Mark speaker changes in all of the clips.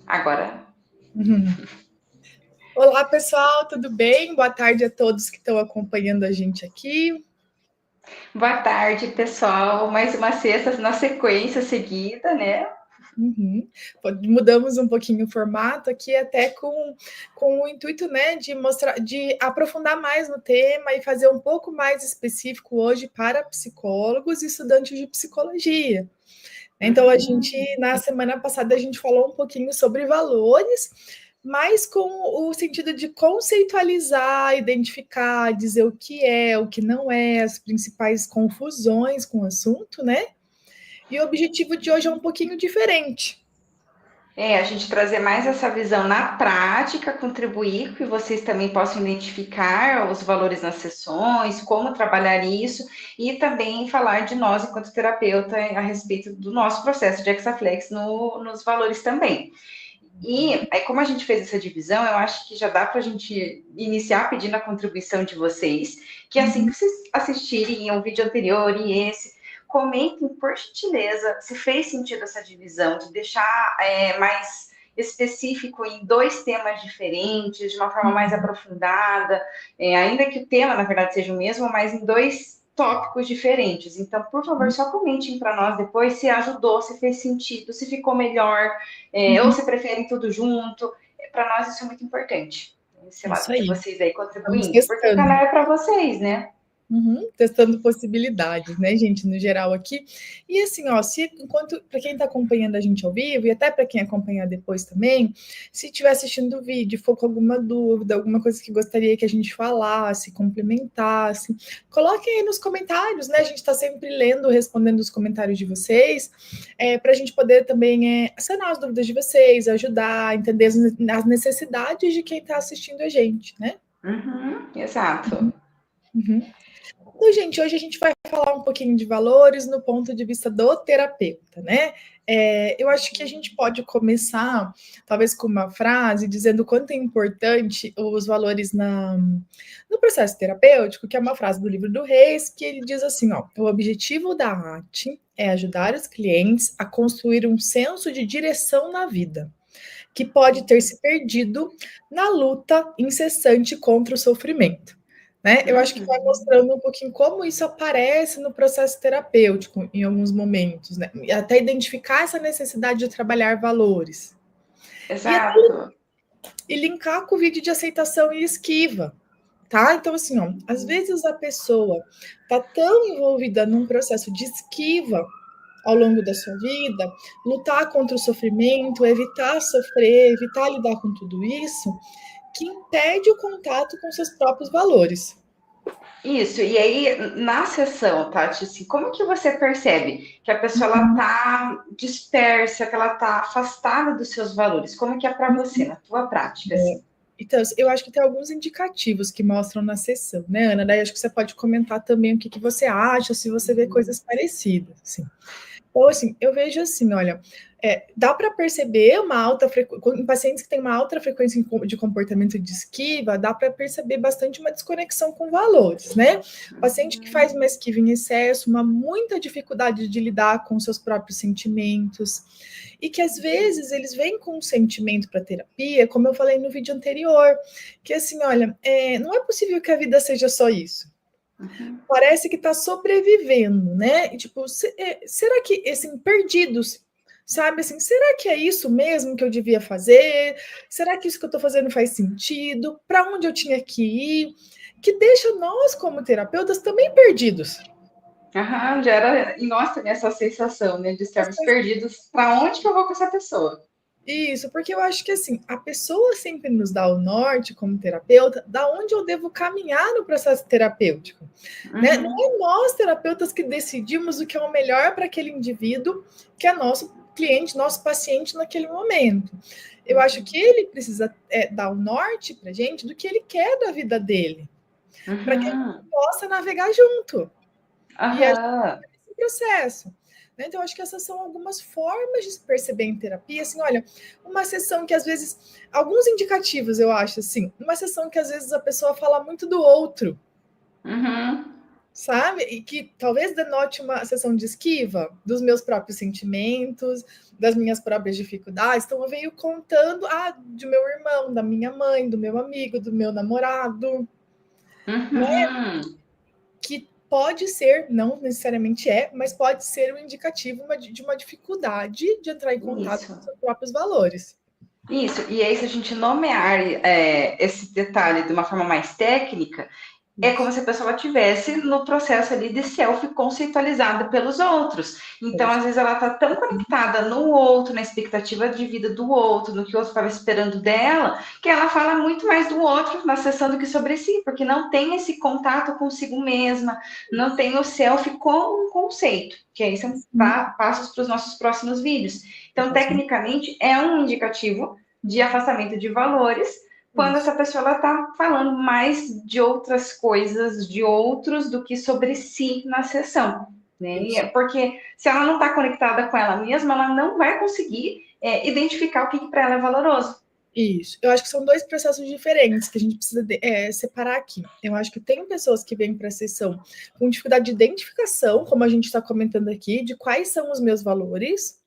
Speaker 1: Agora.
Speaker 2: Olá, pessoal, tudo bem? Boa tarde a todos que estão acompanhando a gente aqui.
Speaker 1: Boa tarde, pessoal. Mais uma sexta na sequência seguida, né?
Speaker 2: Mudamos um pouquinho o formato aqui, até com o intuito, né, de mostrar, de aprofundar mais no tema e fazer um pouco mais específico hoje para psicólogos e estudantes de psicologia. Então, na semana passada, a gente falou um pouquinho sobre valores, mas com o sentido de conceitualizar, identificar, dizer o que não é, as principais confusões com o assunto, né? E o objetivo de hoje é um pouquinho diferente.
Speaker 1: A gente trazer mais essa visão na prática, contribuir que vocês também possam identificar os valores nas sessões, como trabalhar isso, e também falar de nós, enquanto terapeuta, a respeito do nosso processo de Hexaflex nos valores também. E aí, como a gente fez essa divisão, eu acho que já dá para a gente iniciar pedindo a contribuição de vocês, que assim que vocês assistirem ao vídeo anterior e esse, comentem, por gentileza, se fez sentido essa divisão, de deixar mais específico em dois temas diferentes, de uma forma mais aprofundada, ainda que o tema, na verdade, seja o mesmo, mas em dois tópicos diferentes. Então, por favor, só comentem para nós depois se ajudou, se fez sentido, se ficou melhor, ou se preferem tudo junto. Para nós isso é muito importante. Esse lado de vocês aí contribuindo, porque o canal é para vocês, né?
Speaker 2: Testando possibilidades, né, gente, no geral aqui. E assim, ó, para quem está acompanhando a gente ao vivo, e até para quem acompanhar depois também, se estiver assistindo o vídeo, for com alguma dúvida, alguma coisa que gostaria que a gente falasse, complementasse, coloquem aí nos comentários, né? A gente está sempre lendo, respondendo os comentários de vocês, para a gente poder também sanar as dúvidas de vocês, ajudar, entender as necessidades de quem está assistindo a gente, né?
Speaker 1: Exato.
Speaker 2: Então, gente, hoje a gente vai falar um pouquinho de valores no ponto de vista do terapeuta, né? Eu acho que a gente pode começar, talvez, com uma frase dizendo o quanto é importante os valores no processo terapêutico, que é uma frase do livro do Reis, que ele diz assim: ó, o objetivo da arte é ajudar os clientes a construir um senso de direção na vida, que pode ter se perdido na luta incessante contra o sofrimento. Né? Eu acho que vai mostrando um pouquinho como isso aparece no processo terapêutico em alguns momentos, né? E até identificar essa necessidade de trabalhar valores.
Speaker 1: Exato.
Speaker 2: E linkar com o vídeo de aceitação e esquiva. Tá? Então, assim, ó, às vezes a pessoa está tão envolvida num processo de esquiva ao longo da sua vida, lutar contra o sofrimento, evitar sofrer, evitar lidar com tudo isso, que impede o contato com seus próprios valores.
Speaker 1: Isso, e aí na sessão, Tati, assim, como que você percebe que a pessoa ela tá dispersa, que ela tá afastada dos seus valores? Como que é para você, na tua prática, assim?
Speaker 2: Então, eu acho que tem alguns indicativos que mostram na sessão, né, Ana? Daí acho que você pode comentar também o que você acha, se você vê coisas parecidas, assim. Ou assim, eu vejo assim, olha, dá para perceber uma alta frequência, em pacientes que têm uma alta frequência de comportamento de esquiva, dá para perceber bastante uma desconexão com valores, né? O paciente que faz uma esquiva em excesso, muita dificuldade de lidar com seus próprios sentimentos, e que às vezes eles vêm com um sentimento para terapia, como eu falei no vídeo anterior, que assim, olha, não é possível que a vida seja só isso. Parece que está sobrevivendo, né? E, tipo, será que, assim, perdidos, sabe? Assim, será que é isso mesmo que eu devia fazer? Será que isso que eu estou fazendo faz sentido? Para onde eu tinha que ir? Que deixa nós, como terapeutas, também perdidos.
Speaker 1: Já era em nós também essa sensação, né, de estarmos perdidos. Para onde que eu vou com essa pessoa?
Speaker 2: Isso, porque eu acho que assim, a pessoa sempre nos dá o norte como terapeuta, da onde eu devo caminhar no processo terapêutico. Né? Não é nós, terapeutas, que decidimos o que é o melhor para aquele indivíduo, que é nosso cliente, nosso paciente naquele momento. Eu acho que ele precisa dar o norte para a gente do que ele quer da vida dele, para que a gente possa navegar junto. E a gente esse processo. Então, acho que essas são algumas formas de se perceber em terapia. Assim, olha, uma sessão que às vezes, alguns indicativos, eu acho, assim, uma sessão que às vezes a pessoa fala muito do outro. sabe? E que talvez denote uma sessão de esquiva dos meus próprios sentimentos, das minhas próprias dificuldades. Então, eu venho contando do meu irmão, da minha mãe, do meu amigo, do meu namorado, né?
Speaker 1: Uhum.
Speaker 2: Que pode ser, não necessariamente é, mas pode ser um indicativo de uma dificuldade de entrar em contato com
Speaker 1: Isso.
Speaker 2: seus próprios valores.
Speaker 1: Isso, e aí se a gente nomear esse detalhe de uma forma mais técnica, é como
Speaker 2: Isso.
Speaker 1: se a pessoa estivesse no processo ali de self conceitualizada pelos outros. Então, às vezes, ela está tão conectada no outro, na expectativa de vida do outro, no que o outro estava esperando dela, que ela fala muito mais do outro na sessão do que sobre si, porque não tem esse contato consigo mesma, não tem o self como um conceito, que aí são passos para os nossos próximos vídeos. Então, tecnicamente, é um indicativo de afastamento de valores quando
Speaker 2: Isso.
Speaker 1: essa pessoa está falando mais de outras coisas, de outros, do que sobre si na sessão. Né? Porque se ela não está conectada com ela mesma, ela não vai conseguir identificar o que para ela é valoroso.
Speaker 2: Isso. Eu acho que são dois processos diferentes que a gente precisa separar aqui. Eu acho que tem pessoas que vêm para a sessão com dificuldade de identificação, como a gente está comentando aqui, de quais são os meus valores.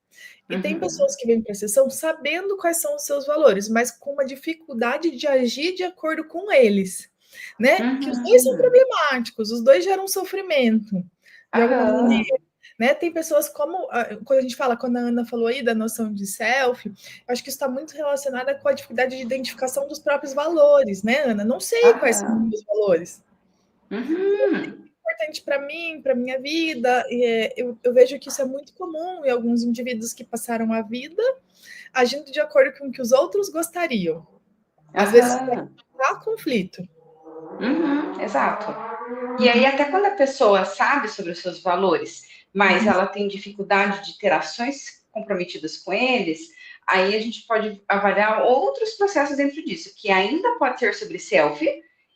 Speaker 2: E tem pessoas que vêm para a sessão sabendo quais são os seus valores, mas com uma dificuldade de agir de acordo com eles. Né? Que os dois são problemáticos, os dois geram sofrimento, de alguma maneira. Né? Tem pessoas como, quando a gente fala, quando a Ana falou aí da noção de self, eu acho que isso está muito relacionada com a dificuldade de identificação dos próprios valores, né, Ana? Não sei quais são os meus valores. Importante para mim, para minha vida. Eu vejo que isso é muito comum em alguns indivíduos que passaram a vida agindo de acordo com o que os outros gostariam. Às vezes, há conflito.
Speaker 1: Exato. E aí, até quando a pessoa sabe sobre os seus valores, mas ela tem dificuldade de ter ações comprometidas com eles, aí a gente pode avaliar outros processos dentro disso, que ainda pode ser sobre self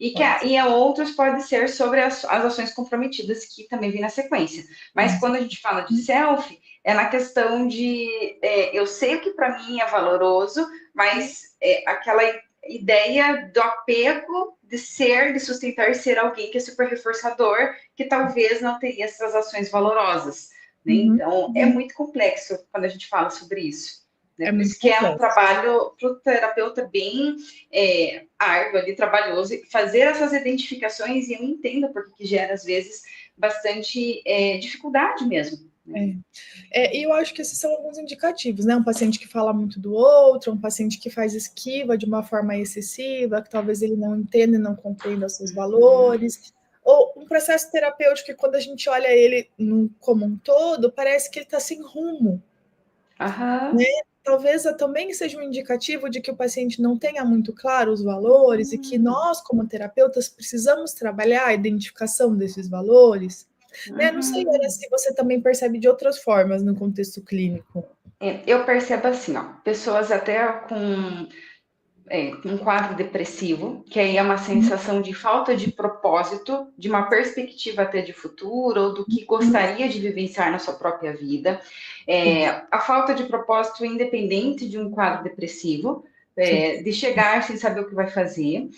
Speaker 1: e outros pode ser sobre as ações comprometidas que também vem na sequência. Mas quando a gente fala de self, é na questão de eu sei o que para mim é valoroso, mas aquela ideia do apego de ser, de sustentar ser alguém que é super reforçador, que talvez não teria essas ações valorosas. Né? Então, é muito complexo quando a gente fala sobre isso. Né?
Speaker 2: É
Speaker 1: Por
Speaker 2: muito
Speaker 1: isso que é um
Speaker 2: complexo.
Speaker 1: trabalho para o terapeuta bem árduo, ali, trabalhoso, fazer essas identificações, e eu entendo porque que gera, às vezes, bastante dificuldade mesmo.
Speaker 2: E eu acho que esses são alguns indicativos, né? Um paciente que fala muito do outro, um paciente que faz esquiva de uma forma excessiva, que talvez ele não entenda e não compreenda os seus valores, ou um processo terapêutico que quando a gente olha ele como um todo, parece que ele está sem rumo. Né? Talvez também seja um indicativo de que o paciente não tenha muito claro os valores e que nós, como terapeutas, precisamos trabalhar a identificação desses valores. Né? Não sei, Ana, se você também percebe de outras formas no contexto clínico.
Speaker 1: Eu percebo assim, ó, pessoas até com um quadro depressivo, que aí é uma sensação de falta de propósito, de uma perspectiva até de futuro, ou do que gostaria de vivenciar na sua própria vida. A falta de propósito independente de um quadro depressivo, de chegar sem saber o que vai fazer.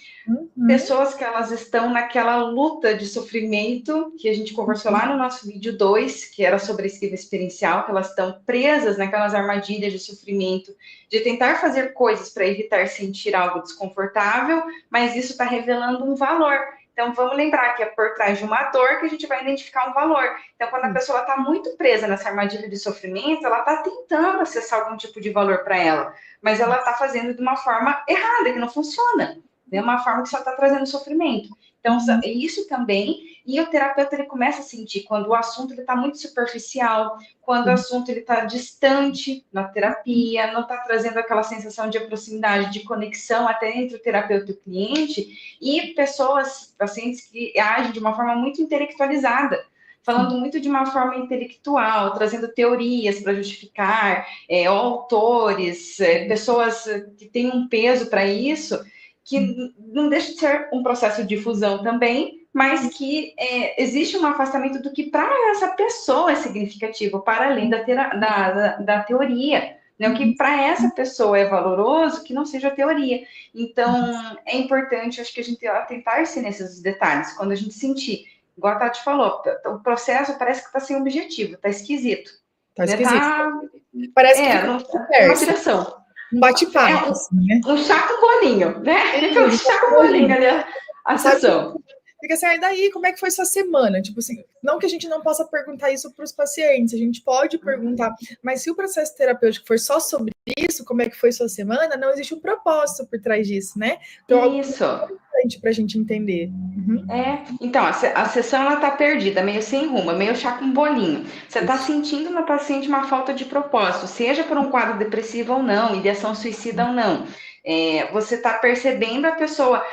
Speaker 1: Pessoas que elas estão naquela luta de sofrimento, que a gente conversou lá no nosso vídeo 2, que era sobre a esquiva experiencial, que elas estão presas naquelas armadilhas de sofrimento, de tentar fazer coisas para evitar sentir algo desconfortável, mas isso está revelando um valor. Então, vamos lembrar que é por trás de uma dor que a gente vai identificar um valor. Então, quando a pessoa está muito presa nessa armadilha de sofrimento, ela está tentando acessar algum tipo de valor para ela, mas ela está fazendo de uma forma errada, que não funciona. É uma forma que só está trazendo sofrimento. Então, isso também, e o terapeuta ele começa a sentir quando o assunto está muito superficial, quando o assunto está distante na terapia, não está trazendo aquela sensação de proximidade, de conexão até entre o terapeuta e o cliente, e pessoas, pacientes que agem de uma forma muito intelectualizada, falando muito de uma forma intelectual, trazendo teorias para justificar, autores, pessoas que têm um peso para isso, que não deixa de ser um processo de difusão também, mas que existe um afastamento do que para essa pessoa é significativo, para além da teoria. Né? O que para essa pessoa é valoroso, que não seja teoria. Então, é importante, acho que a gente tentar-se nesses detalhes. Quando a gente sentir igual a Tati falou, o processo parece que está sem objetivo, está esquisito.
Speaker 2: Tá
Speaker 1: Né?
Speaker 2: esquisito. Parece que fica
Speaker 1: Não,
Speaker 2: uma
Speaker 1: uma
Speaker 2: conversa,
Speaker 1: direção.
Speaker 2: um bate-papo, assim, né?
Speaker 1: Um chá com bolinho, né? Fica um chá com bolinho ali a
Speaker 2: Sabe?
Speaker 1: sessão.
Speaker 2: Fica assim, daí, como é que foi sua semana? Tipo assim, não que a gente não possa perguntar isso para os pacientes, a gente pode perguntar, mas se o processo terapêutico for só sobre isso, como é que foi sua semana, não existe um propósito por trás disso, né? Então,
Speaker 1: Isso.
Speaker 2: É importante para a gente entender. Uhum.
Speaker 1: Então, a sessão ela tá perdida, meio sem rumo, meio chá com bolinho. Você está sentindo na paciente uma falta de propósito, seja por um quadro depressivo ou não, ideação suicida ou não. Você está percebendo a pessoa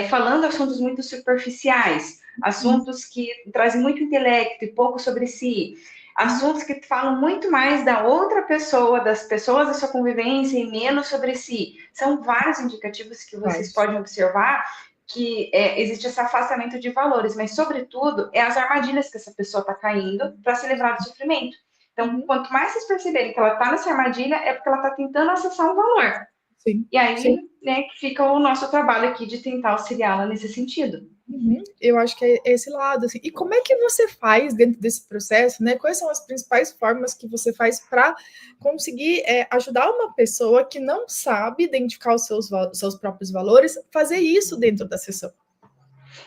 Speaker 1: falando assuntos muito superficiais, assuntos que trazem muito intelecto e pouco sobre si, assuntos que falam muito mais da outra pessoa, das pessoas da sua convivência e menos sobre si. São vários indicativos que vocês podem observar que existe esse afastamento de valores, mas, sobretudo, é as armadilhas que essa pessoa está caindo para se livrar do sofrimento. Então, quanto mais vocês perceberem que ela está nessa armadilha, é porque ela está tentando acessar um valor.
Speaker 2: Sim,
Speaker 1: e aí, né, que fica o nosso trabalho aqui de tentar auxiliá-la nesse sentido.
Speaker 2: Eu acho que é esse lado, assim. E como é que você faz dentro desse processo, né? Quais são as principais formas que você faz para conseguir ajudar uma pessoa que não sabe identificar os seus próprios valores, fazer isso dentro da sessão?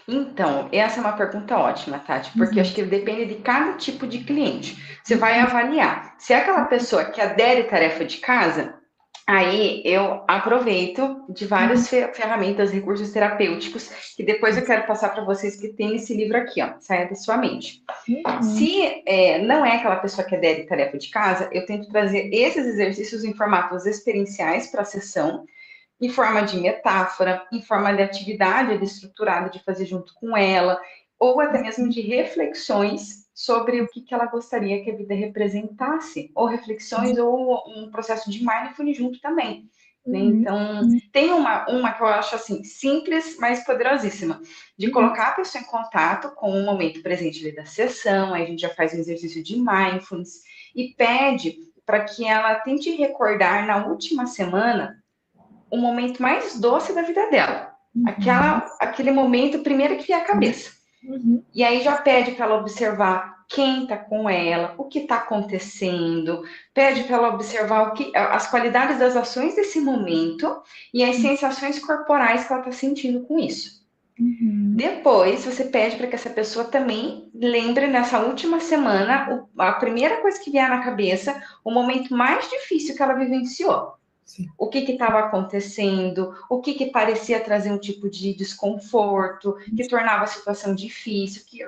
Speaker 1: Então, essa é uma pergunta ótima, Tati, porque acho que depende de cada tipo de cliente. Você vai avaliar. Se é aquela pessoa que adere tarefa de casa, aí eu aproveito de várias ferramentas, recursos terapêuticos, que depois eu quero passar para vocês que tem esse livro aqui, ó, Saia da Sua Mente. Se não é aquela pessoa que adere tarefa de casa, eu tento trazer esses exercícios em formatos experienciais para a sessão, em forma de metáfora, em forma de atividade estruturada de fazer junto com ela, ou até mesmo de reflexões sobre o que ela gostaria que a vida representasse, ou reflexões, ou um processo de mindfulness junto também. Né? Então, tem uma que eu acho assim, simples, mas poderosíssima, de colocar a pessoa em contato com o momento presente ali da sessão, aí a gente já faz um exercício de mindfulness, e pede para que ela tente recordar na última semana o momento mais doce da vida dela. Aquele momento primeiro que vier à cabeça. E aí já pede para ela observar quem está com ela, o que está acontecendo, pede para ela observar as qualidades das ações desse momento e as sensações corporais que ela está sentindo com isso. Depois, você pede para que essa pessoa também lembre nessa última semana a primeira coisa que vier na cabeça, o momento mais difícil que ela vivenciou. Sim. O que estava acontecendo, o que parecia trazer um tipo de desconforto, que tornava a situação difícil, que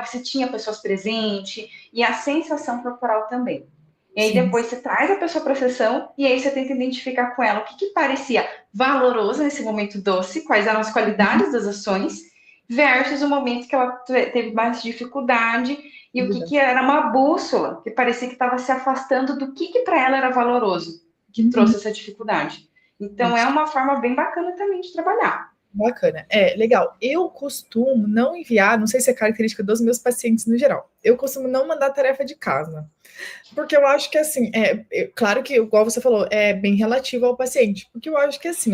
Speaker 1: você tinha pessoas presentes, e a sensação corporal também. E aí depois você traz a pessoa para a sessão, e aí você tenta identificar com ela o que parecia valoroso nesse momento doce, quais eram as qualidades das ações, versus o momento que ela teve mais dificuldade, e o que era uma bússola, que parecia que estava se afastando do que para ela era valoroso, que trouxe essa dificuldade. Então, é uma forma bem bacana também de trabalhar.
Speaker 2: Bacana. Legal. Eu costumo não enviar, não sei se é característica dos meus pacientes no geral, eu costumo não mandar tarefa de casa. Porque eu acho que, assim, claro que, igual você falou, é bem relativo ao paciente. Porque eu acho que, assim,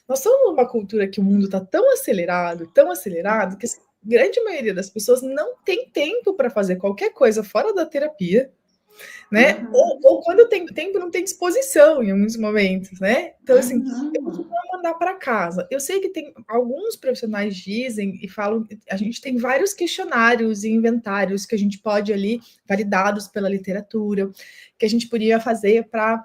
Speaker 2: nós estamos numa cultura que o mundo está tão acelerado, que a grande maioria das pessoas não tem tempo para fazer qualquer coisa fora da terapia, né? Ou quando tem tempo, não tem disposição em alguns momentos, né? Então, assim, eu costumo mandar para casa. Eu sei que tem alguns profissionais dizem e falam, a gente tem vários questionários e inventários que a gente pode ali, validados pela literatura, que a gente podia fazer para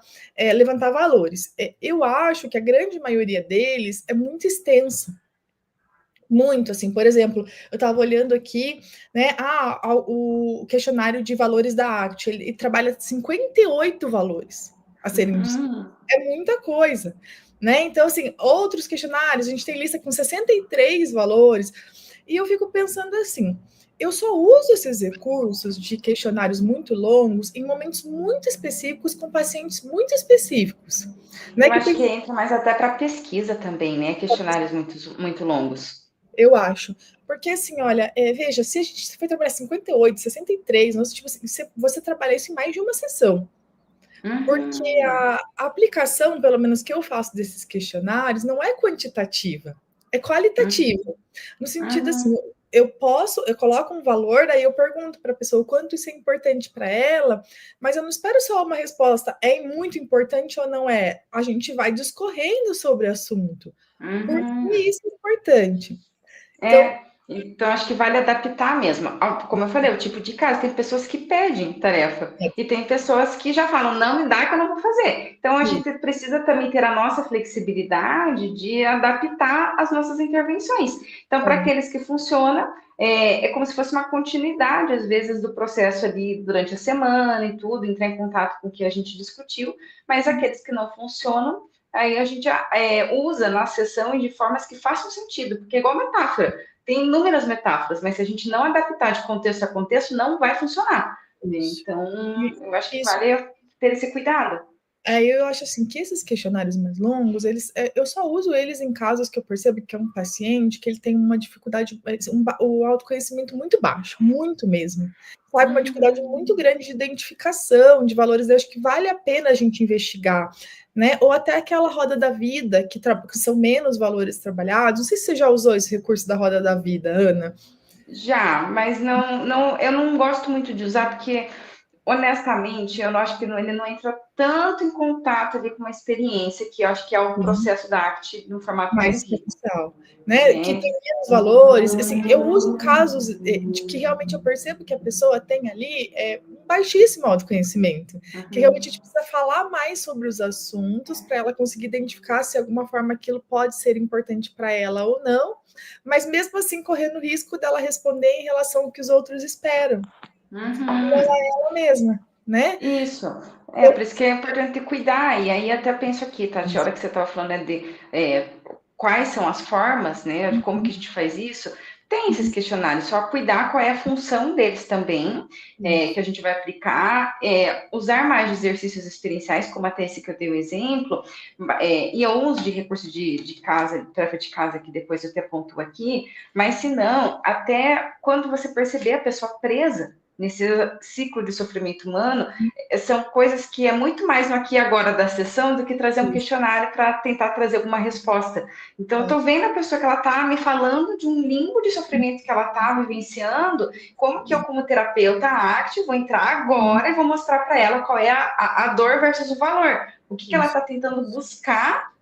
Speaker 2: levantar valores. Eu acho que a grande maioria deles é muito extensa. Muito, assim, por exemplo, eu estava olhando aqui, né, o questionário de valores da arte, ele trabalha 58 valores a serem é muita coisa, né? Então, assim, outros questionários, a gente tem lista com 63 valores, e eu fico pensando assim, eu só uso esses recursos de questionários muito longos em momentos muito específicos, com pacientes muito específicos. Né?
Speaker 1: Eu acho que entra mais até para pesquisa também, né? Questionários muito longos.
Speaker 2: Eu acho. Porque, assim, olha, veja, se a gente foi trabalhar 58, 63, nós, tipo assim, você trabalha isso em mais de uma sessão. Porque a aplicação, pelo menos que eu faço desses questionários, não é quantitativa, é qualitativa. No sentido, assim, eu coloco um valor, daí eu pergunto para a pessoa o quanto isso é importante para ela, mas eu não espero só uma resposta, é muito importante ou não é? A gente vai discorrendo sobre o assunto. Por que isso é importante? Então,
Speaker 1: Então acho que vale adaptar mesmo. Como eu falei, o tipo de caso, tem pessoas que pedem tarefa e tem pessoas que já falam, não me dá que eu não vou fazer. Então a gente precisa também ter a nossa flexibilidade de adaptar as nossas intervenções. Então, para aqueles que funcionam, é como se fosse uma continuidade, às vezes, do processo ali durante a semana e tudo, entrar em contato com o que a gente discutiu, mas aqueles que não funcionam, aí a gente usa na sessão e de formas que façam sentido, porque igual metáfora, tem inúmeras metáforas, mas se a gente não adaptar de contexto a contexto, não vai funcionar. Então, eu acho que vale ter esse cuidado.
Speaker 2: Eu acho assim que esses questionários mais longos, eu só uso eles em casos que eu percebo que é um paciente que ele tem uma dificuldade, o autoconhecimento muito baixo, muito mesmo. Sabe, uma dificuldade muito grande de identificação de valores. Eu acho que vale a pena a gente investigar, né? Ou até aquela roda da vida, que são menos valores trabalhados. Não sei se você já usou esse recurso da roda da vida, Ana.
Speaker 1: Já, mas eu não gosto muito de usar, porque honestamente, eu acho que ele não entra tanto em contato ali com uma experiência, que eu acho que é o processo da arte no formato mais rico.
Speaker 2: Superficial, né? Que tem menos valores. Assim, eu uso casos de que realmente eu percebo que a pessoa tem ali um baixíssimo autoconhecimento, que realmente a gente precisa falar mais sobre os assuntos para ela conseguir identificar se de alguma forma aquilo pode ser importante para ela ou não, mas mesmo assim correndo o risco dela responder em relação ao que os outros esperam. Não é ela mesma, né?
Speaker 1: Isso. Por isso que é importante cuidar. E aí até penso aqui, Tati, a hora que você estava falando de quais são as formas, né? De como que a gente faz isso. Tem esses questionários, só cuidar qual é a função deles também, que a gente vai aplicar, usar mais exercícios experienciais, como até esse que eu dei o exemplo, e eu uso de recurso de casa, de tarefa de casa, que depois eu até pontuo aqui, mas se não, até quando você perceber a pessoa presa nesse ciclo de sofrimento humano, são coisas que é muito mais no aqui e agora da sessão do que trazer um questionário para tentar trazer alguma resposta. Então, eu estou vendo a pessoa que ela está me falando de um limbo de sofrimento que ela está vivenciando, como que eu, como terapeuta ACT, vou entrar agora e vou mostrar para ela qual é a dor versus o valor. O que ela está tentando buscar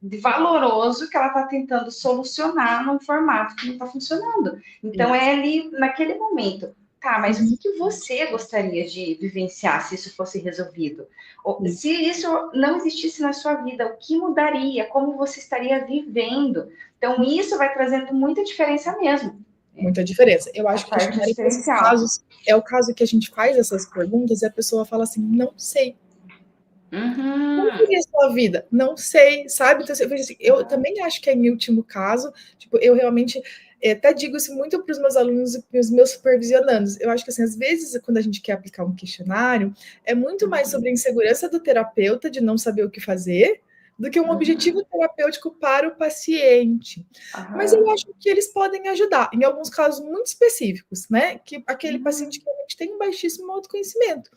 Speaker 1: de valoroso que ela está tentando solucionar num formato que não está funcionando. Então, é ali, naquele momento, tá, mas o que você gostaria de vivenciar se isso fosse resolvido? Se isso não existisse na sua vida, o que mudaria? Como você estaria vivendo? Então, isso vai trazendo muita diferença mesmo.
Speaker 2: Muita diferença. Eu acho que esses casos é o caso que a gente faz essas perguntas e a pessoa fala assim, não sei. Como seria a sua vida? Não sei, sabe? Então, eu também acho que é em último caso, tipo, eu realmente até digo isso muito para os meus alunos e para os meus supervisionandos. Eu acho que, assim, às vezes, quando a gente quer aplicar um questionário, é muito mais sobre a insegurança do terapeuta de não saber o que fazer do que um objetivo terapêutico para o paciente. Mas eu acho que eles podem ajudar, em alguns casos muito específicos, né? Que aquele paciente que realmente tem um baixíssimo autoconhecimento.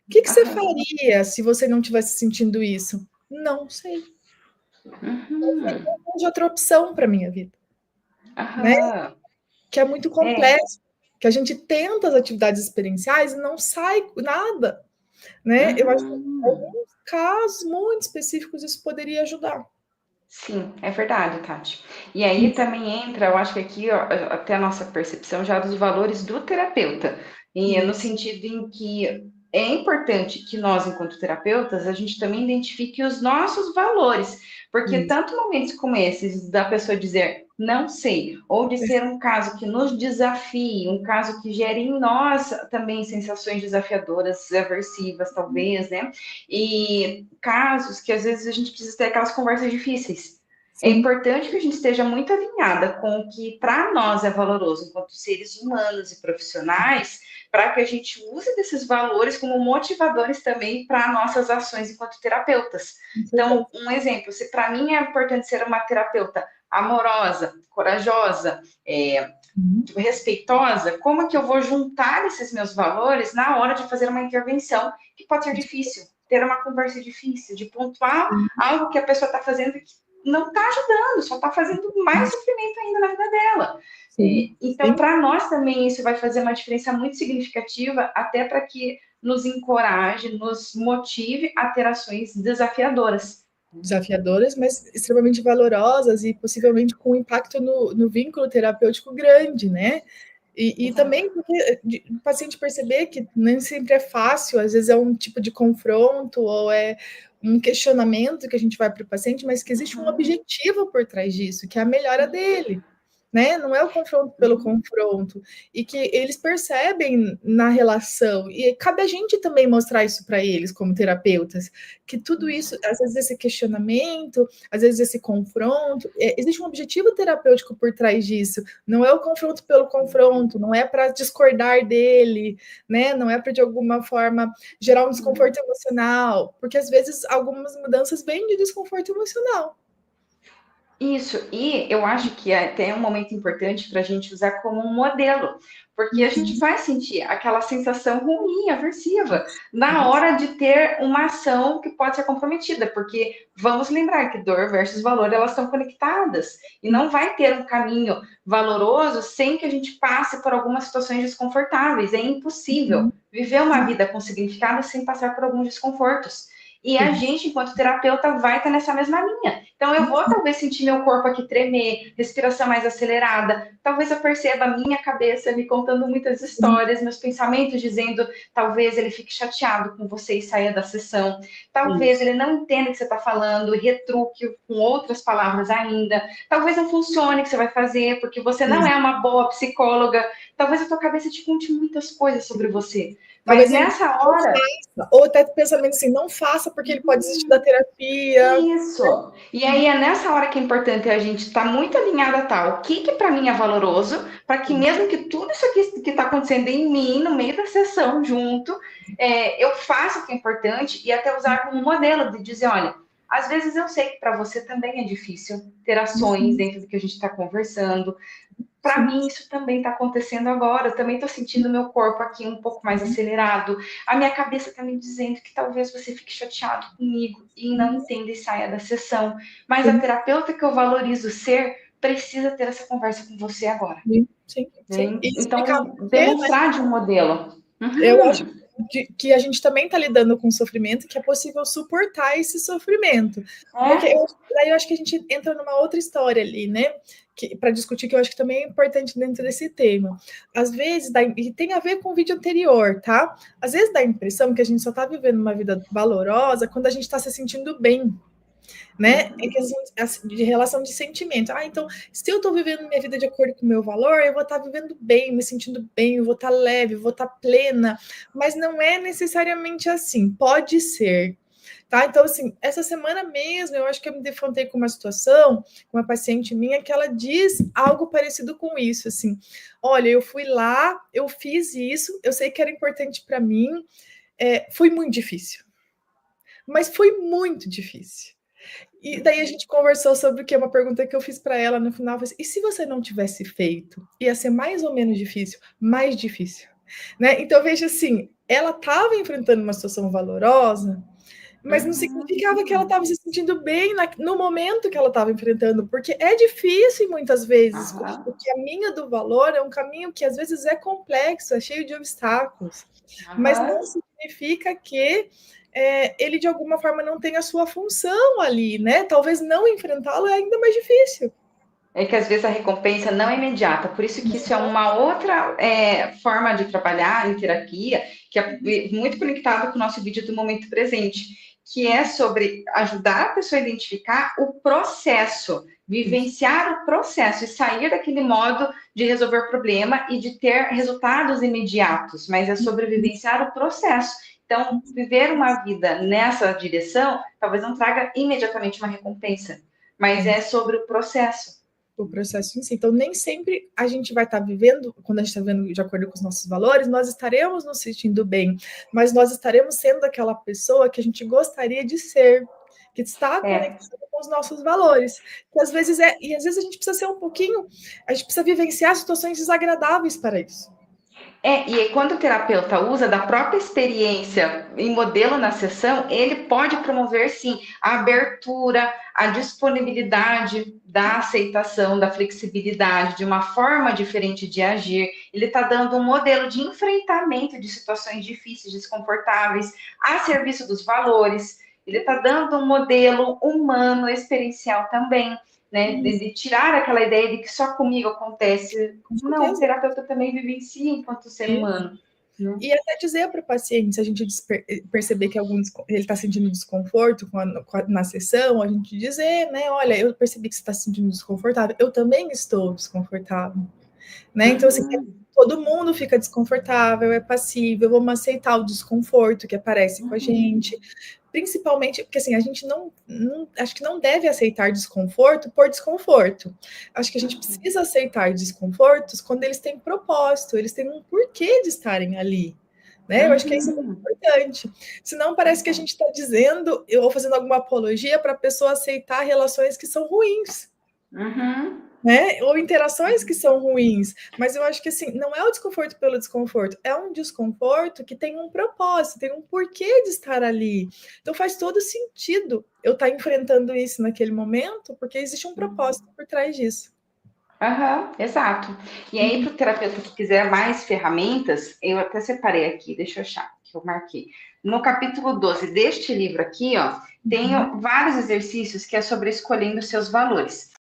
Speaker 2: O que você faria se você não estivesse sentindo isso? Não sei. Não tem outra opção para a minha vida. Né? Que é muito complexo. Que a gente tenta as atividades experienciais e não sai nada. Né? Eu acho que em alguns casos muito específicos isso poderia ajudar.
Speaker 1: Sim, é verdade, Tati. E aí também entra, eu acho que aqui, ó, até a nossa percepção já dos valores do terapeuta. E é no sentido em que é importante que nós, enquanto terapeutas, a gente também identifique os nossos valores. Porque tanto momentos como esses, da pessoa dizer não sei, ou de ser um caso que nos desafie, um caso que gere em nós também sensações desafiadoras, aversivas, talvez, né? E casos que às vezes a gente precisa ter aquelas conversas difíceis. Sim. É importante que a gente esteja muito alinhada com o que para nós é valoroso, enquanto seres humanos e profissionais, para que a gente use desses valores como motivadores também para nossas ações enquanto terapeutas. Então, um exemplo, se para mim é importante ser uma terapeuta amorosa, corajosa, respeitosa, como que eu vou juntar esses meus valores na hora de fazer uma intervenção que pode ser difícil, ter uma conversa difícil, de pontuar algo que a pessoa está fazendo que não está ajudando, só está fazendo mais sofrimento ainda na vida dela.
Speaker 2: Sim,
Speaker 1: então, para nós também, isso vai fazer uma diferença muito significativa, até para que nos encoraje, nos motive a ter ações desafiadoras.
Speaker 2: desafiadoras, mas extremamente valorosas e possivelmente com um impacto no vínculo terapêutico grande, né? E também porque o paciente perceber que nem sempre é fácil, às vezes é um tipo de confronto ou é um questionamento que a gente vai para o paciente, mas que existe um objetivo por trás disso, que é a melhora dele. Né? Não é o confronto pelo confronto, e que eles percebem na relação, e cabe a gente também mostrar isso para eles, como terapeutas, que tudo isso, às vezes esse questionamento, às vezes esse confronto, existe um objetivo terapêutico por trás disso, não é o confronto pelo confronto, não é para discordar dele, né? Não é para de alguma forma gerar um desconforto emocional, porque às vezes algumas mudanças vêm de desconforto emocional.
Speaker 1: Isso, e eu acho que é até um momento importante para a gente usar como um modelo, porque a gente vai sentir aquela sensação ruim, aversiva, na hora de ter uma ação que pode ser comprometida, porque vamos lembrar que dor versus valor, elas estão conectadas, e não vai ter um caminho valoroso sem que a gente passe por algumas situações desconfortáveis, é impossível viver uma vida com significado sem passar por alguns desconfortos. E a gente, enquanto terapeuta, vai estar nessa mesma linha. Então, eu vou talvez sentir meu corpo aqui tremer, respiração mais acelerada. Talvez eu perceba a minha cabeça me contando muitas histórias, meus pensamentos dizendo, talvez ele fique chateado com você e saia da sessão. Talvez ele não entenda o que você está falando e retruque com outras palavras ainda. Talvez não funcione o que você vai fazer, porque você não é uma boa psicóloga. Talvez a tua cabeça te conte muitas coisas sobre você. Mas
Speaker 2: Talvez ele
Speaker 1: nessa hora...
Speaker 2: ou até pensamento assim, não faça porque ele pode desistir da terapia.
Speaker 1: Isso. E aí é nessa hora que é importante a gente estar muito alinhada a tal. O que que para mim é valoroso, para que mesmo que tudo isso aqui que está acontecendo em mim, no meio da sessão, junto, eu faça o que é importante e até usar como modelo de dizer, olha, às vezes eu sei que para você também é difícil ter ações dentro do que a gente está conversando. Para mim, isso também está acontecendo agora. Eu também estou sentindo meu corpo aqui um pouco mais acelerado. A minha cabeça está me dizendo que talvez você fique chateado comigo e não entenda e saia da sessão. Mas a terapeuta que eu valorizo ser precisa ter essa conversa com você agora.
Speaker 2: Sim, sim. E explicar
Speaker 1: Então,
Speaker 2: por quê, né?
Speaker 1: demonstrar de um modelo.
Speaker 2: Eu acho que a gente também está lidando com sofrimento, que é possível suportar esse sofrimento. Porque daí eu acho que a gente entra numa outra história ali, né? Para discutir, que eu acho que também é importante dentro desse tema. Às vezes, e tem a ver com o vídeo anterior, tá? Às vezes dá a impressão que a gente só está vivendo uma vida valorosa quando a gente está se sentindo bem, né? É questão de relação de sentimento. Então, se eu estou vivendo minha vida de acordo com o meu valor, eu vou estar vivendo bem, me sentindo bem, eu vou estar leve, eu vou estar plena, mas não é necessariamente assim, pode ser. Tá? Então, assim, essa semana mesmo, eu acho que eu me defrontei com uma situação, com uma paciente minha, que ela diz algo parecido com isso, assim, olha, eu fui lá, eu fiz isso, eu sei que era importante para mim, foi muito difícil, mas foi muito difícil. E daí a gente conversou sobre o que é uma pergunta que eu fiz para ela no final, assim, e se você não tivesse feito, ia ser mais ou menos difícil? Mais difícil, né? Então veja assim, ela estava enfrentando uma situação valorosa, mas não significava que ela estava se sentindo bem no momento que ela estava enfrentando, porque é difícil muitas vezes, o caminho do valor é um caminho que às vezes é complexo, é cheio de obstáculos, mas não significa que ele de alguma forma não tem a sua função ali, né? Talvez não enfrentá-lo é ainda mais difícil.
Speaker 1: É que às vezes a recompensa não é imediata, por isso que isso é uma outra forma de trabalhar em terapia, que é muito conectado com o nosso vídeo do momento presente, que é sobre ajudar a pessoa a identificar o processo, vivenciar o processo e sair daquele modo de resolver o problema e de ter resultados imediatos, mas é sobre vivenciar o processo. Então, viver uma vida nessa direção talvez não traga imediatamente uma recompensa, mas é sobre o processo.
Speaker 2: O processo em si. Então, nem sempre a gente vai estar vivendo, quando a gente está vivendo de acordo com os nossos valores, nós estaremos nos sentindo bem, mas nós estaremos sendo aquela pessoa que a gente gostaria de ser, que está conectada com os nossos valores. Que às vezes e às vezes a gente precisa ser a gente precisa vivenciar situações desagradáveis para isso.
Speaker 1: E aí, quando o terapeuta usa da própria experiência em modelo na sessão, ele pode promover, sim, a abertura, a disponibilidade da aceitação, da flexibilidade, de uma forma diferente de agir. Ele está dando um modelo de enfrentamento de situações difíceis, desconfortáveis, a serviço dos valores. Ele está dando um modelo humano, experiencial também, né? De tirar aquela ideia de que só comigo acontece.
Speaker 2: Com
Speaker 1: Não, o
Speaker 2: certeza.
Speaker 1: terapeuta também vivencia enquanto ser humano. Né?
Speaker 2: E até dizer para o paciente, se a gente perceber que ele está sentindo desconforto na sessão, a gente dizer, né, olha, eu percebi que você está se sentindo desconfortável, eu também estou desconfortável, né? Então, assim, todo mundo fica desconfortável, é passível, vamos aceitar o desconforto que aparece com a gente, principalmente porque assim, a gente acho que não deve aceitar desconforto por desconforto. Acho que a gente precisa aceitar desconfortos quando eles têm propósito, eles têm um porquê de estarem ali. Né? Eu acho que isso é muito importante. Senão parece que a gente está dizendo, ou fazendo alguma apologia para a pessoa aceitar relações que são ruins. Né? Ou interações que são ruins, mas eu acho que assim, não é o desconforto pelo desconforto, é um desconforto que tem um propósito, tem um porquê de estar ali. Então faz todo sentido eu estar enfrentando isso naquele momento, porque existe um propósito por trás disso.
Speaker 1: Exato. E aí, para o terapeuta que quiser mais ferramentas, eu até separei aqui, deixa eu achar, que eu marquei. No capítulo 12 deste livro aqui, ó, tem vários exercícios que é sobre escolhendo seus valores.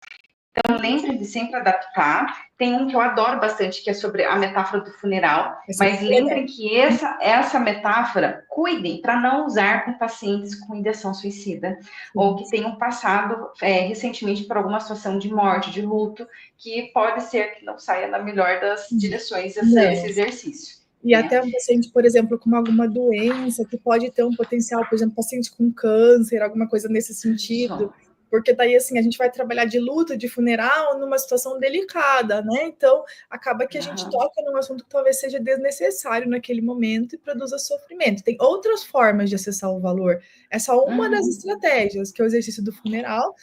Speaker 1: Então, lembre de sempre adaptar. Tem um que eu adoro bastante, que é sobre a metáfora do funeral. Mas lembrem que essa metáfora, cuidem para não usar com pacientes com ideação suicida, ou que tenham passado recentemente por alguma situação de morte, de luto, que pode ser que não saia na melhor das direções esse exercício.
Speaker 2: E até um paciente, por exemplo, com alguma doença, que pode ter um potencial, por exemplo, paciente com câncer, alguma coisa nesse sentido. Porque daí, assim, a gente vai trabalhar de luto, de funeral, numa situação delicada, né? Então, acaba que a gente toca num assunto que talvez seja desnecessário naquele momento e produza sofrimento. Tem outras formas de acessar o valor. É só uma das estratégias, que é o exercício do funeral,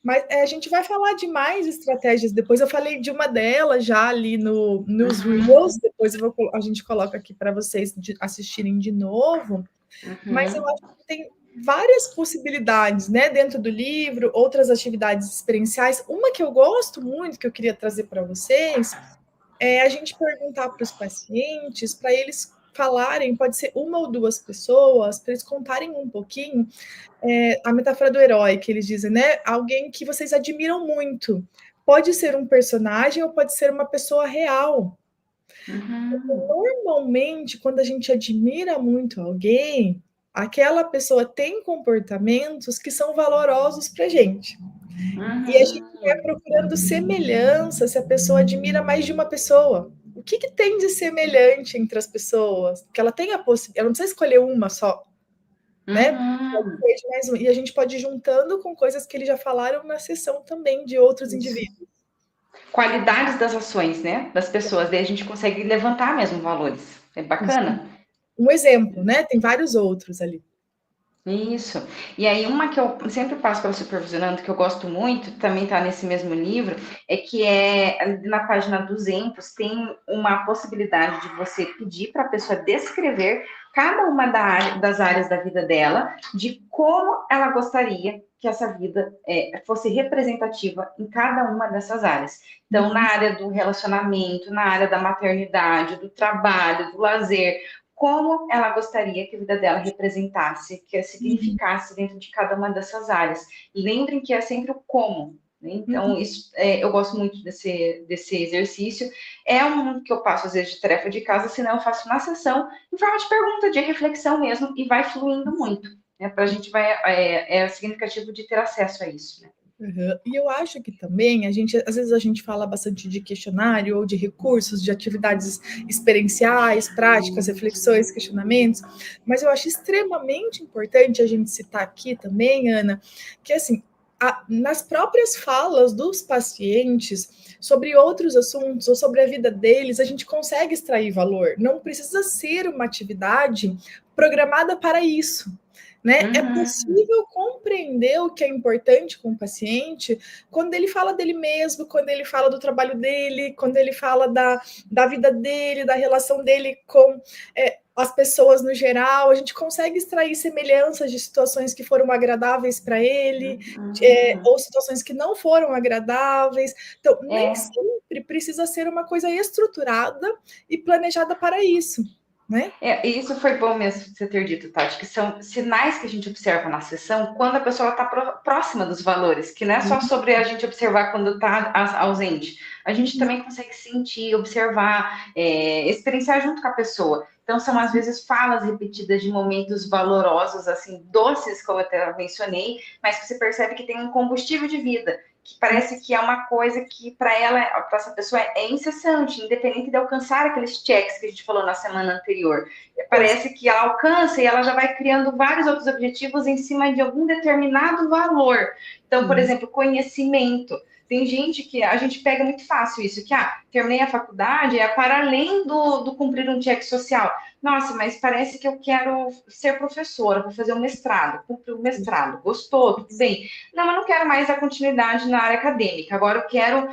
Speaker 2: mas a gente vai falar de mais estratégias. Depois eu falei de uma delas já ali nos Reels, depois a gente coloca aqui para vocês assistirem de novo. Mas eu acho que tem várias possibilidades, né, dentro do livro, outras atividades experienciais. Uma que eu gosto muito, que eu queria trazer para vocês, é a gente perguntar para os pacientes, para eles falarem, pode ser uma ou duas pessoas, para eles contarem um pouquinho, a metáfora do herói, que eles dizem, né, alguém que vocês admiram muito. Pode ser um personagem ou pode ser uma pessoa real. Normalmente, quando a gente admira muito alguém, aquela pessoa tem comportamentos que são valorosos para a gente. E a gente vai procurando semelhança se a pessoa admira mais de uma pessoa. O que tem de semelhante entre as pessoas? Que ela tem a possibilidade, ela não precisa escolher uma só, né? Mais um. E a gente pode ir juntando com coisas que eles já falaram na sessão também de outros indivíduos.
Speaker 1: Qualidades das ações, né? Das pessoas, daí a gente consegue levantar mesmo valores. É bacana.
Speaker 2: Um exemplo, né? Tem vários outros ali.
Speaker 1: Isso. E aí, uma que eu sempre passo para supervisionando, que eu gosto muito, também está nesse mesmo livro, é que na página 200, tem uma possibilidade de você pedir para a pessoa descrever cada uma das áreas da vida dela, de como ela gostaria que essa vida fosse representativa em cada uma dessas áreas. Então, na área do relacionamento, na área da maternidade, do trabalho, do lazer, como ela gostaria que a vida dela representasse, que significasse dentro de cada uma dessas áreas. E lembrem que é sempre o como. Né? Então, isso, eu gosto muito desse exercício. É um que eu passo, às vezes, de tarefa de casa, senão eu faço na sessão, em forma de pergunta, de reflexão mesmo, e vai fluindo muito. Né? Para a gente é significativo de ter acesso a isso. Né?
Speaker 2: E eu acho que também às vezes a gente fala bastante de questionário ou de recursos, de atividades experienciais, práticas, reflexões, questionamentos, mas eu acho extremamente importante a gente citar aqui também, Ana, que assim, nas próprias falas dos pacientes sobre outros assuntos ou sobre a vida deles, a gente consegue extrair valor. Não precisa ser uma atividade programada para isso. né? É possível compreender o que é importante com o paciente quando ele fala dele mesmo, quando ele fala do trabalho dele, quando ele fala da vida dele, da relação dele com as pessoas no geral. A gente consegue extrair semelhanças de situações que foram agradáveis para ele, ou situações que não foram agradáveis. Então, nem sempre precisa ser uma coisa estruturada e planejada para isso. Né?
Speaker 1: Isso foi bom mesmo você ter dito, Tati, que são sinais que a gente observa na sessão quando a pessoa está próxima dos valores, que não é só sobre a gente observar quando está ausente. A gente também consegue sentir, observar, experienciar junto com a pessoa. Então, são, às vezes, falas repetidas de momentos valorosos, assim, doces, como eu até mencionei, mas que você percebe que tem um combustível de vida, que parece que é uma coisa que, para ela, para essa pessoa, é incessante, independente de alcançar aqueles checks que a gente falou na semana anterior. Parece que ela alcança e ela já vai criando vários outros objetivos em cima de algum determinado valor. Então, por exemplo, conhecimento. Tem gente que a gente pega muito fácil isso, que terminei a faculdade, é para além do cumprir um cheque social. Nossa, mas parece que eu quero ser professora, vou fazer um mestrado, cumprir um mestrado, gostou, tudo bem. Não, eu não quero mais a continuidade na área acadêmica, agora eu quero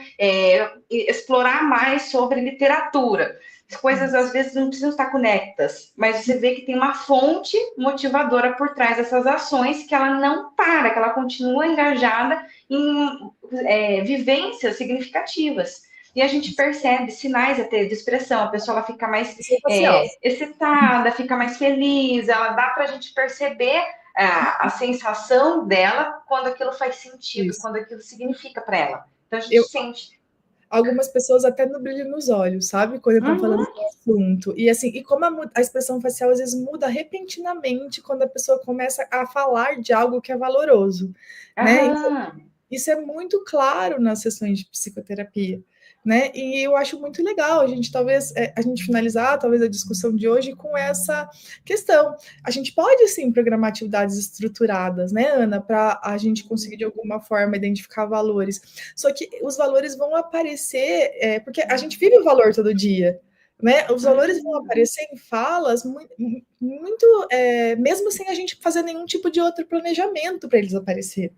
Speaker 1: explorar mais sobre literatura. As coisas às vezes não precisam estar conectadas, mas você vê que tem uma fonte motivadora por trás dessas ações, que ela não para, que ela continua engajada em vivências significativas. E a gente percebe sinais até de expressão, a pessoa ela fica mais excitada, fica mais feliz, ela dá para a gente perceber a sensação dela quando aquilo faz sentido, quando aquilo significa para ela. Então a gente sente.
Speaker 2: Algumas pessoas até no brilho nos olhos, sabe? Quando estão falando do assunto. E assim, e como a expressão facial às vezes muda repentinamente quando a pessoa começa a falar de algo que é valoroso, né? Então, isso é muito claro nas sessões de psicoterapia, né? E eu acho muito legal a gente finalizar talvez a discussão de hoje com essa questão. A gente pode sim programar atividades estruturadas, né, Ana, para a gente conseguir de alguma forma identificar valores. Só que os valores vão aparecer porque a gente vive o valor todo dia. Né? Os valores vão aparecer em falas muito mesmo sem a gente fazer nenhum tipo de outro planejamento para eles aparecerem.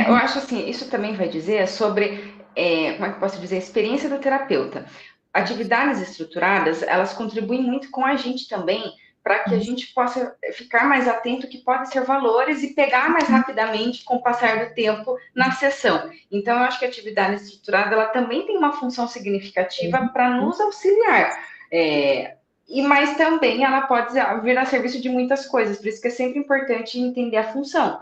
Speaker 1: Eu acho assim, isso também vai dizer sobre, como é que eu posso dizer, a experiência do terapeuta. Atividades estruturadas, elas contribuem muito com a gente também, para que a gente possa ficar mais atento que podem ser valores e pegar mais rapidamente com o passar do tempo na sessão. Então, eu acho que a atividade estruturada, ela também tem uma função significativa para nos auxiliar. Mas também ela pode vir a serviço de muitas coisas, por isso que é sempre importante entender a função.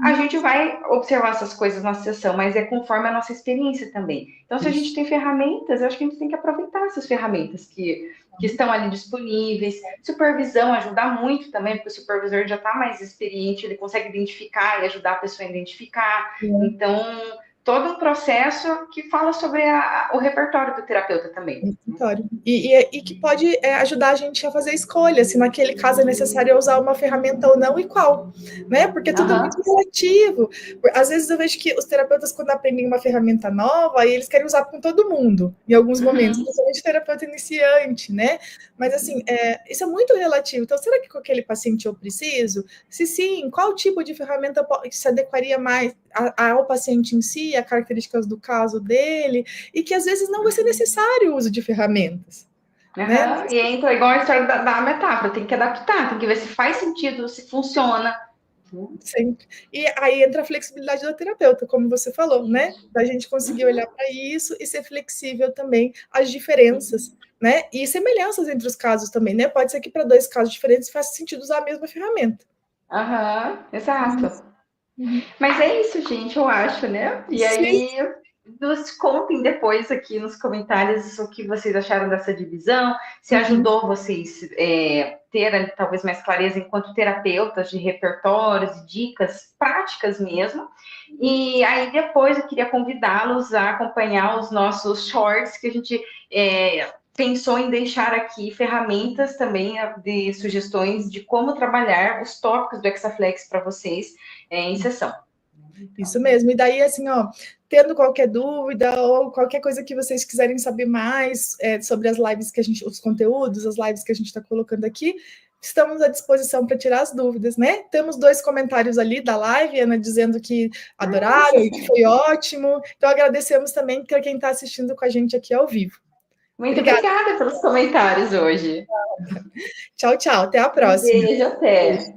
Speaker 1: A gente vai observar essas coisas na sessão, mas é conforme a nossa experiência também. Então, se a gente tem ferramentas, eu acho que a gente tem que aproveitar essas ferramentas que estão ali disponíveis. Supervisão ajuda muito também, porque o supervisor já está mais experiente, ele consegue identificar e ajudar a pessoa a identificar. Então, todo um processo que fala sobre o repertório do terapeuta também.
Speaker 2: E que pode ajudar a gente a fazer escolha, se naquele caso é necessário usar uma ferramenta ou não e qual, né? Porque tudo é muito relativo. Às vezes eu vejo que os terapeutas, quando aprendem uma ferramenta nova, eles querem usar com todo mundo, em alguns momentos, principalmente terapeuta iniciante, né? Mas assim, isso é muito relativo. Então, será que com aquele paciente eu preciso? Se sim, qual tipo de ferramenta se adequaria mais ao paciente em si, a características do caso dele, e que às vezes não vai ser necessário o uso de ferramentas. Né?
Speaker 1: E entra igual a história da metáfora, tem que adaptar, tem que ver se faz sentido, se funciona.
Speaker 2: Sempre. E aí entra a flexibilidade do terapeuta, como você falou, né? Da gente conseguir olhar para isso e ser flexível também às diferenças, né? E semelhanças entre os casos também, né? Pode ser que para dois casos diferentes faça sentido usar a mesma ferramenta.
Speaker 1: Exato. Mas é isso, gente, eu acho, né? E aí, nos contem depois aqui nos comentários o que vocês acharam dessa divisão, se ajudou vocês terem talvez mais clareza enquanto terapeutas de repertórios e dicas práticas mesmo. E aí depois eu queria convidá-los a acompanhar os nossos shorts que a gente pensou em deixar aqui ferramentas também de sugestões de como trabalhar os tópicos do Hexaflex para vocês em sessão.
Speaker 2: Isso mesmo. E daí, assim, tendo qualquer dúvida ou qualquer coisa que vocês quiserem saber mais sobre as lives que os conteúdos, as lives que a gente está colocando aqui, estamos à disposição para tirar as dúvidas, né? Temos 2 comentários ali da live, Ana dizendo que adoraram e que foi ótimo. Então, agradecemos também para quem está assistindo com a gente aqui ao vivo.
Speaker 1: Muito obrigada pelos comentários hoje.
Speaker 2: Tchau, tchau. Até a
Speaker 1: Um
Speaker 2: próxima.
Speaker 1: beijo, até.